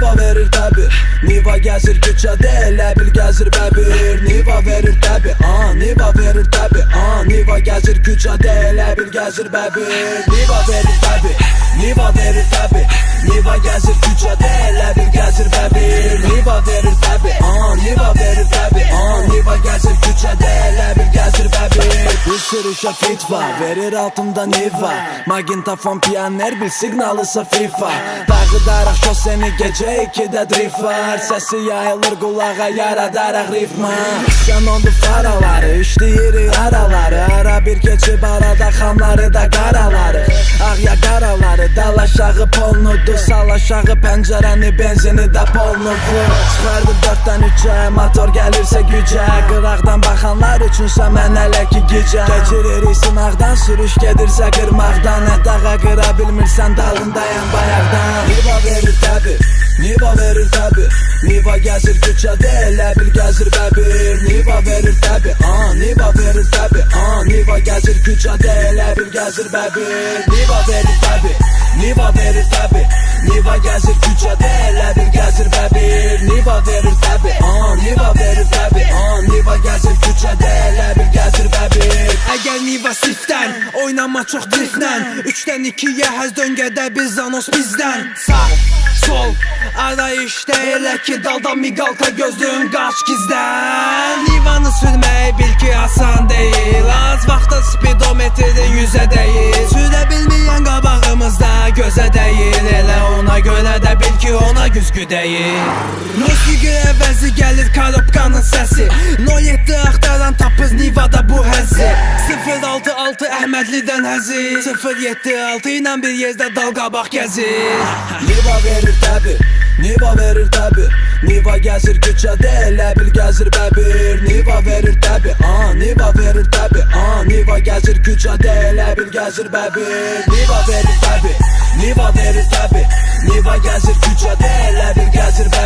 Niva verir təbi, Niva gəzir küçədə, elə bil gəzir bəbir. Niva verir təbi, Niva verir təbi, Niva gəzir küçədə, elə bil gəzir bəbir. Niva verir təbi, Niva verir təbi, Niva gəzir küçədə, elə bil gəzir bəbir. Niva verir təbi, Niva verir təbi, Niva gəzir küçədə, elə bil gəzir bəbir. Bir sürüşə fit var, verir altımda Niva, Magintafon piyaner, bil signalısa FIFA. Dağıdaraq şoseni gecə 2-də drift var, səsi yayılır qulağa, yaradaraq ritma. Sən ondu faraları, işləyirik araları, ara bir keçib arada xamları da qaraları. Ağya qaraları, dal aşağı polnudur, sal aşağı pəncərəni, benzini də polnudur. Çıxardı 4-dən 3-ə, motor gəlirsə gücə, qıraqdan baxanlar üçünsə mən hələ ki gecə. Keçiririk sınaqdan, sürüş gedirsə qırmaqdan, dağa qıra bilmirsən dalındayam bayaqdan. Niva verir təbi, Niva verir təbi, Niva gəzir küçədə, elə bil gəzir bəbir. Niva verir təbi, Niva verir təbi, Niva gəzir küçədə, elə bil gəzir bəbir. Niva verir təbi, Niva verir təbi, Niva gəzir küçədə, elə bil gəzir bəbir. Niva verir təbi, Niva verir təbi, Niva gəzir küçədə, elə bil gəzir bəbir. Əgər Niva sifdən, oynama çox driftdən, 3-dən 2-yə həz döngədə bir zanos bizdən. Sağ, sol, arayışda elə ki dalda miqalta gözlüyün qaç gizdən. Nivanı sürmək bil ki asan deyil, az vaxtda speedometrin 100-ə deyil. Sürə bilməyən qabağımızda gözə deyil, elə ona görə də bil ki ona güzgü deyil. Musiqi əvəzi gəlir karobkanın səsi, No 7 axtaran tapız Nivada bu həzzi. 066 Əhmədlidən həzi, 076 ilə bir yerdə dal qabaq gəzir. Niva verir təbi, Niva verir təbi, Niva gəzir küçədə, elə bil gəzir bəbir. Niva verir təbi, Niva verir təbi, Niva gəzir küçədə, elə bil gəzir bəbir. Niva verir təbi, Niva verir təbi, Niva gəzir küçədə, elə bil gəzir bəbir.